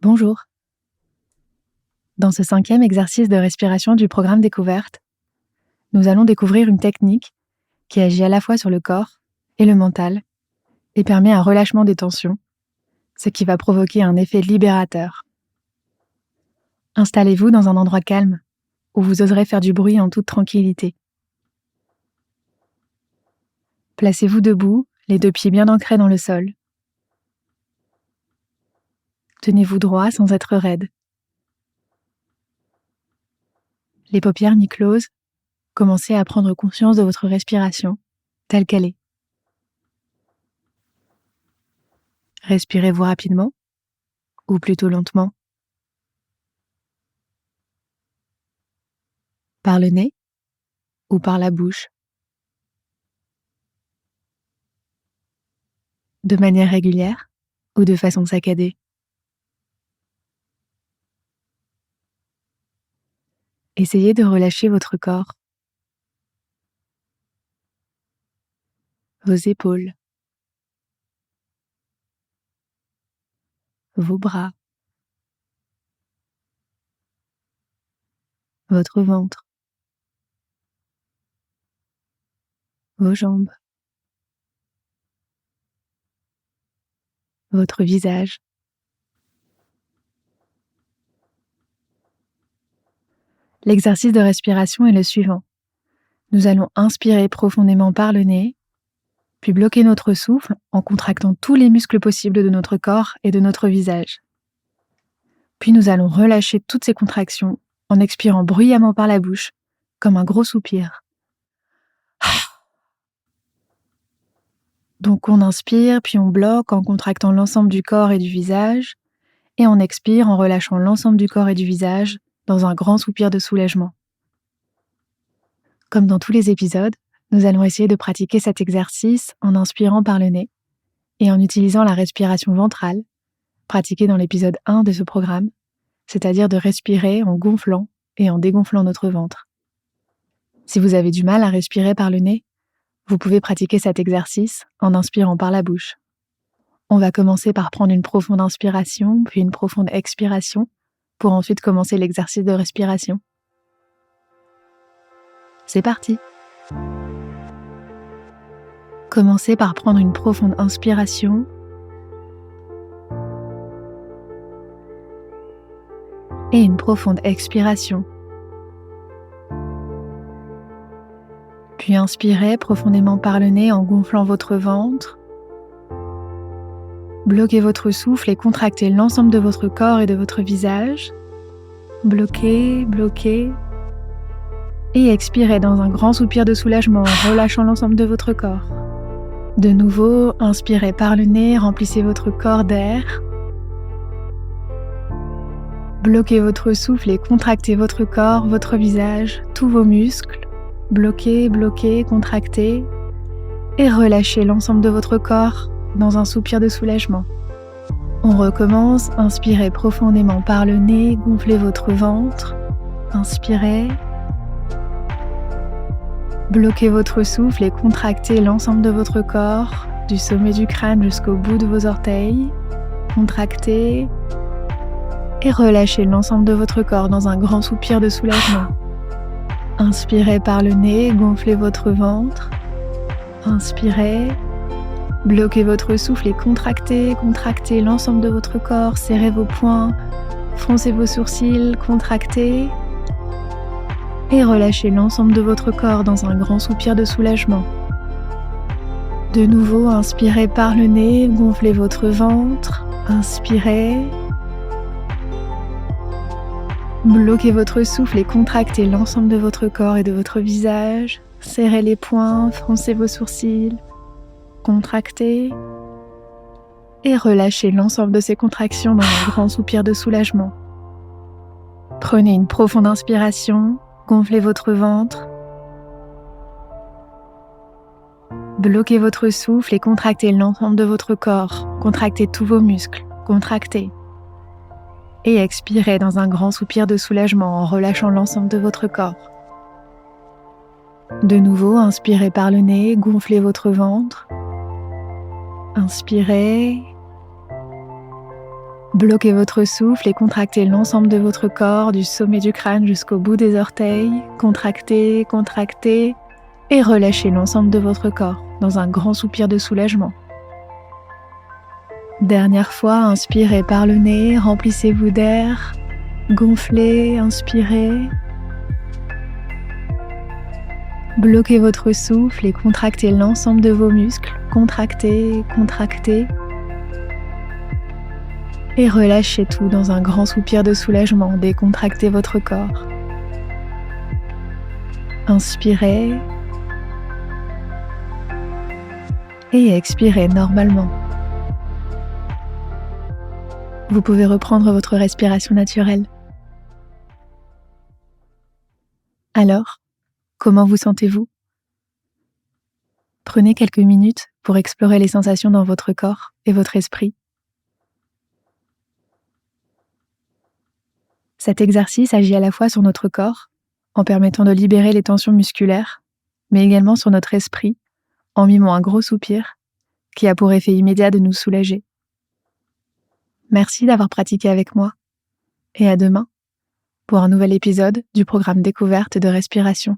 Bonjour. Dans ce 5e exercice de respiration du programme Découverte, nous allons découvrir une technique qui agit à la fois sur le corps et le mental et permet un relâchement des tensions, ce qui va provoquer un effet libérateur. Installez-vous dans un endroit calme où vous oserez faire du bruit en toute tranquillité. Placez-vous debout, les 2 pieds bien ancrés dans le sol. Tenez-vous droit sans être raide. Les paupières mi-closes, commencez à prendre conscience de votre respiration telle qu'elle est. Respirez-vous rapidement ou plutôt lentement? Par le nez ou par la bouche? De manière régulière ou de façon saccadée? Essayez de relâcher votre corps, vos épaules, vos bras, votre ventre, vos jambes, votre visage. L'exercice de respiration est le suivant. Nous allons inspirer profondément par le nez, puis bloquer notre souffle en contractant tous les muscles possibles de notre corps et de notre visage. Puis nous allons relâcher toutes ces contractions en expirant bruyamment par la bouche, comme un gros soupir. Donc on inspire, puis on bloque en contractant l'ensemble du corps et du visage, et on expire en relâchant l'ensemble du corps et du visage dans un grand soupir de soulagement. Comme dans tous les épisodes, nous allons essayer de pratiquer cet exercice en inspirant par le nez et en utilisant la respiration ventrale, pratiquée dans l'épisode 1 de ce programme, c'est-à-dire de respirer en gonflant et en dégonflant notre ventre. Si vous avez du mal à respirer par le nez, vous pouvez pratiquer cet exercice en inspirant par la bouche. On va commencer par prendre une profonde inspiration, puis une profonde expiration, pour ensuite commencer l'exercice de respiration. C'est parti! Commencez par prendre une profonde inspiration et une profonde expiration. Puis inspirez profondément par le nez en gonflant votre ventre. Bloquez votre souffle et contractez l'ensemble de votre corps et de votre visage. Bloquez, bloquez. Et expirez dans un grand soupir de soulagement en relâchant l'ensemble de votre corps. De nouveau, inspirez par le nez, remplissez votre corps d'air. Bloquez votre souffle et contractez votre corps, votre visage, tous vos muscles. Bloquez, bloquez, contractez. Et relâchez l'ensemble de votre corps dans un soupir de soulagement. On recommence, inspirez profondément par le nez, gonflez votre ventre. Inspirez. Bloquez votre souffle et contractez l'ensemble de votre corps, du sommet du crâne jusqu'au bout de vos orteils. Contractez et relâchez l'ensemble de votre corps dans un grand soupir de soulagement. Inspirez par le nez, gonflez votre ventre. Inspirez. Bloquez votre souffle et contractez, contractez l'ensemble de votre corps, serrez vos poings, froncez vos sourcils, contractez. Et relâchez l'ensemble de votre corps dans un grand soupir de soulagement. De nouveau, inspirez par le nez, gonflez votre ventre, inspirez. Bloquez votre souffle et contractez l'ensemble de votre corps et de votre visage. Serrez les poings, froncez vos sourcils, contractez. Et relâchez l'ensemble de ces contractions dans un grand soupir de soulagement. Prenez une profonde inspiration. Gonflez votre ventre. Bloquez votre souffle et contractez l'ensemble de votre corps. Contractez tous vos muscles. Contractez. Et expirez dans un grand soupir de soulagement en relâchant l'ensemble de votre corps. De nouveau, inspirez par le nez, gonflez votre ventre. Inspirez. Bloquez votre souffle et contractez l'ensemble de votre corps, du sommet du crâne jusqu'au bout des orteils. Contractez, contractez et relâchez l'ensemble de votre corps dans un grand soupir de soulagement. Dernière fois, inspirez par le nez, remplissez-vous d'air, gonflez, inspirez. Bloquez votre souffle et contractez l'ensemble de vos muscles. Contractez, contractez. Et relâchez tout dans un grand soupir de soulagement. Décontractez votre corps. Inspirez. Et expirez normalement. Vous pouvez reprendre votre respiration naturelle. Alors, comment vous sentez-vous ? Prenez quelques minutes pour explorer les sensations dans votre corps et votre esprit. Cet exercice agit à la fois sur notre corps, en permettant de libérer les tensions musculaires, mais également sur notre esprit, en mimant un gros soupir, qui a pour effet immédiat de nous soulager. Merci d'avoir pratiqué avec moi, et à demain, pour un nouvel épisode du programme Découverte de respiration.